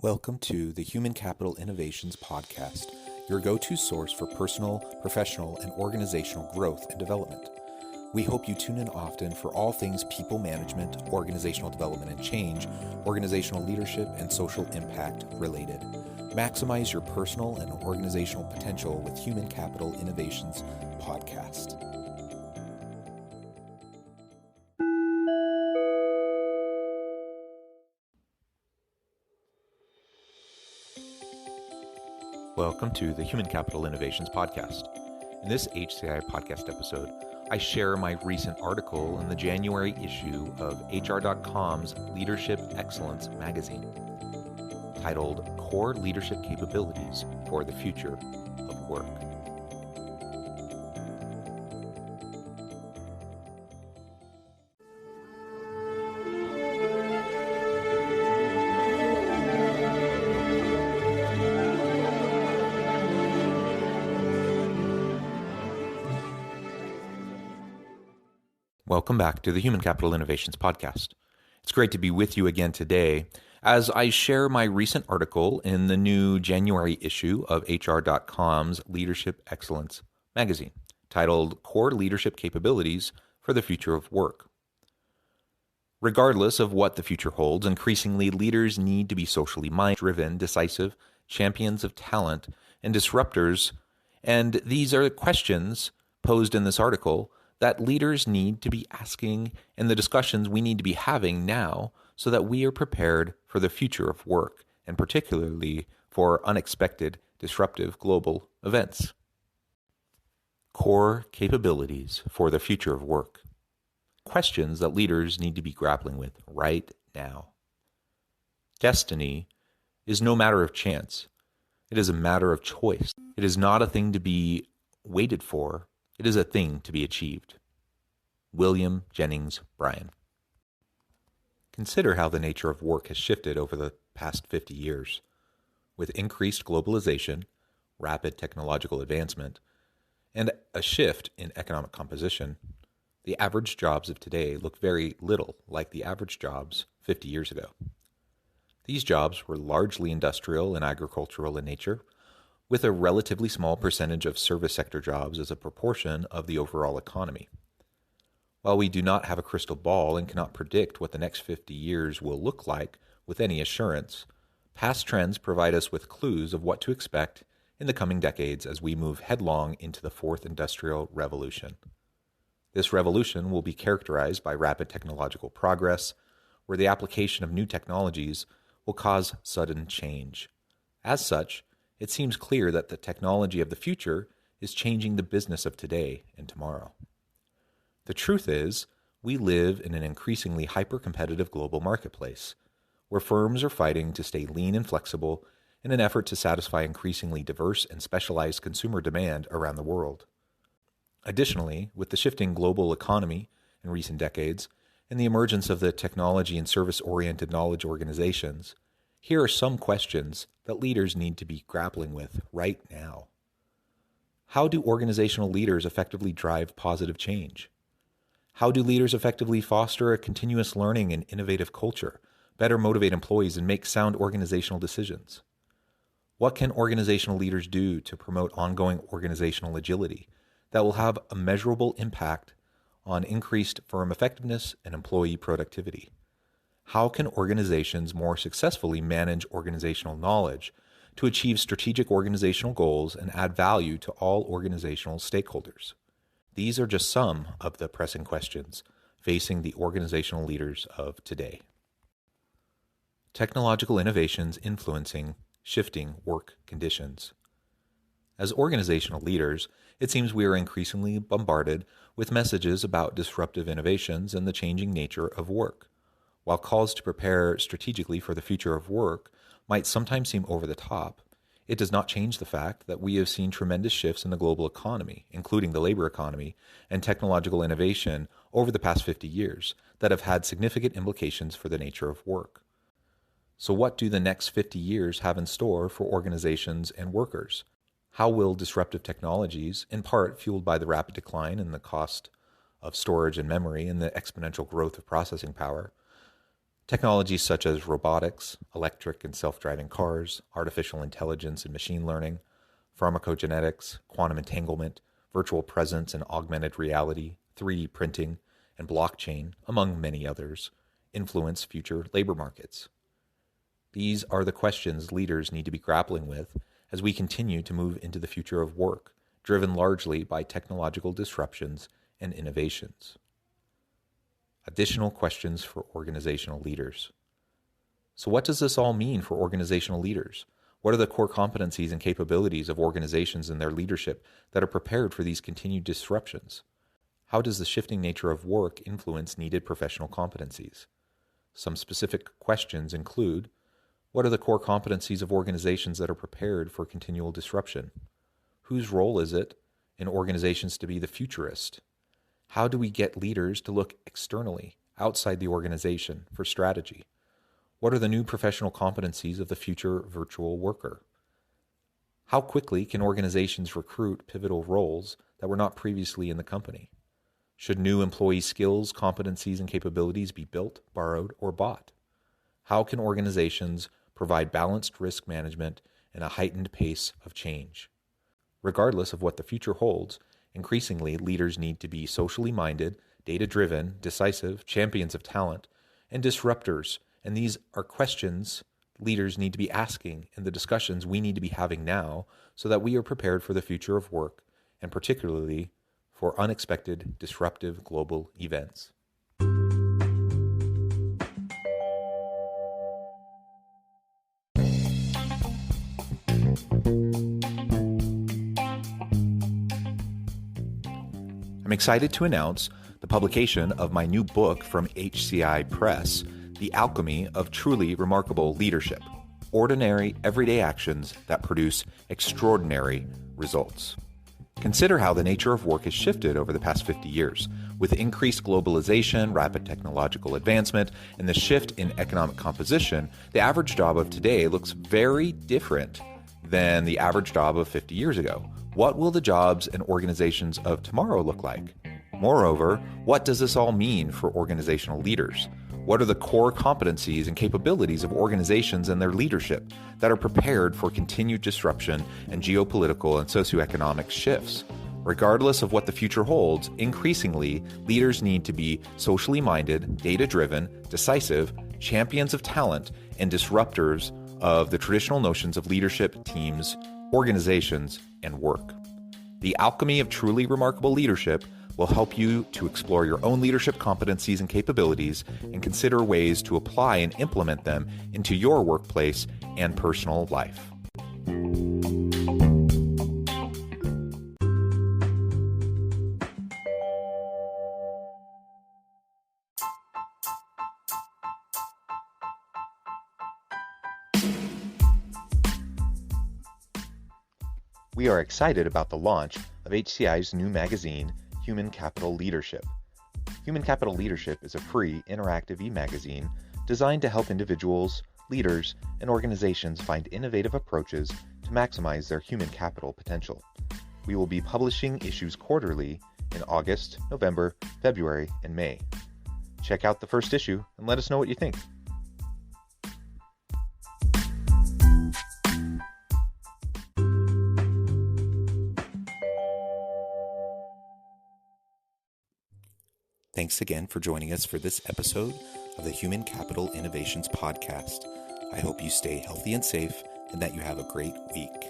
Welcome to the Human Capital Innovations Podcast, your go-to source for personal, professional, and organizational growth and development. We hope you tune in often for all things people management, organizational development and change, organizational leadership, and social impact related. Maximize your personal and organizational potential with Human Capital Innovations Podcast. Welcome to the Human Capital Innovations Podcast. In this HCI podcast episode, I share my recent article in the January issue of HR.com's Leadership Excellence magazine, titled Core Leadership Capabilities for the Future of Work. Welcome back to the Human Capital Innovations Podcast. It's great to be with you again today as I share my recent article in the new January issue of HR.com's Leadership Excellence magazine, titled Core Leadership Capabilities for the Future of Work. Regardless of what the future holds, increasingly leaders need to be socially mind-driven, decisive, champions of talent, and disruptors, and these are questions posed in this article that leaders need to be asking and the discussions we need to be having now so that we are prepared for the future of work, and particularly for unexpected, disruptive global events. Core capabilities for the future of work. Questions that leaders need to be grappling with right now. Destiny is no matter of chance. It is a matter of choice. It is not a thing to be waited for. It is a thing to be achieved. William Jennings Bryan. Consider how the nature of work has shifted over the past 50 years. With increased globalization, rapid technological advancement, and a shift in economic composition, the average jobs of today look very little like the average jobs 50 years ago. These jobs were largely industrial and agricultural in nature, with a relatively small percentage of service sector jobs as a proportion of the overall economy. While we do not have a crystal ball and cannot predict what the next 50 years will look like with any assurance, past trends provide us with clues of what to expect in the coming decades as we move headlong into the fourth industrial revolution. This revolution will be characterized by rapid technological progress, where the application of new technologies will cause sudden change. As such, it seems clear that the technology of the future is changing the business of today and tomorrow. The truth is, we live in an increasingly hyper-competitive global marketplace, where firms are fighting to stay lean and flexible in an effort to satisfy increasingly diverse and specialized consumer demand around the world. Additionally, with the shifting global economy in recent decades and the emergence of the technology and service-oriented knowledge organizations, here are some questions that leaders need to be grappling with right now. How do organizational leaders effectively drive positive change? How do leaders effectively foster a continuous learning and innovative culture, better motivate employees, and make sound organizational decisions? What can organizational leaders do to promote ongoing organizational agility that will have a measurable impact on increased firm effectiveness and employee productivity? How can organizations more successfully manage organizational knowledge to achieve strategic organizational goals and add value to all organizational stakeholders? These are just some of the pressing questions facing the organizational leaders of today. Technological innovations influencing shifting work conditions. As organizational leaders, it seems we are increasingly bombarded with messages about disruptive innovations and the changing nature of work. While calls to prepare strategically for the future of work might sometimes seem over the top, it does not change the fact that we have seen tremendous shifts in the global economy, including the labor economy and technological innovation over the past 50 years that have had significant implications for the nature of work. So what do the next 50 years have in store for organizations and workers? How will disruptive technologies, in part fueled by the rapid decline in the cost of storage and memory and the exponential growth of processing power, Technologies such as robotics, electric and self-driving cars, artificial intelligence and machine learning, pharmacogenetics, quantum entanglement, virtual presence and augmented reality, 3D printing, and blockchain, among many others, influence future labor markets. These are the questions leaders need to be grappling with as we continue to move into the future of work, driven largely by technological disruptions and innovations. Additional questions for organizational leaders. So what does this all mean for organizational leaders? What are the core competencies and capabilities of organizations and their leadership that are prepared for these continued disruptions? How does the shifting nature of work influence needed professional competencies? Some specific questions include, what are the core competencies of organizations that are prepared for continual disruption? Whose role is it in organizations to be the futurist? How do we get leaders to look externally, outside the organization, for strategy? What are the new professional competencies of the future virtual worker? How quickly can organizations recruit pivotal roles that were not previously in the company? Should new employee skills, competencies, and capabilities be built, borrowed, or bought? How can organizations provide balanced risk management and a heightened pace of change? Regardless of what the future holds, increasingly leaders need to be socially minded, data-driven, decisive, champions of talent, and disruptors. And these are questions leaders need to be asking in the discussions we need to be having now so that we are prepared for the future of work, and particularly for unexpected, disruptive global events. I'm excited to announce the publication of my new book from HCI Press, The Alchemy of Truly Remarkable Leadership: Ordinary, Everyday Actions that Produce Extraordinary Results. Consider how the nature of work has shifted over the past 50 years. With increased globalization, rapid technological advancement, and the shift in economic composition, the average job of today looks very different than the average job of 50 years ago. What will the jobs and organizations of tomorrow look like? Moreover, what does this all mean for organizational leaders? What are the core competencies and capabilities of organizations and their leadership that are prepared for continued disruption and geopolitical and socioeconomic shifts? Regardless of what the future holds, increasingly, leaders need to be socially minded, data-driven, decisive, champions of talent, and disruptors of the traditional notions of leadership, teams, organizations, and work. The Alchemy of Truly Remarkable Leadership will help you to explore your own leadership competencies and capabilities and consider ways to apply and implement them into your workplace and personal life. We are excited about the launch of HCI's new magazine, Human Capital Leadership. Human Capital Leadership is a free, interactive e-magazine designed to help individuals, leaders, and organizations find innovative approaches to maximize their human capital potential. We will be publishing issues quarterly in August, November, February, and May. Check out the first issue and let us know what you think. Thanks again for joining us for this episode of the Human Capital Innovations Podcast. I hope you stay healthy and safe and that you have a great week.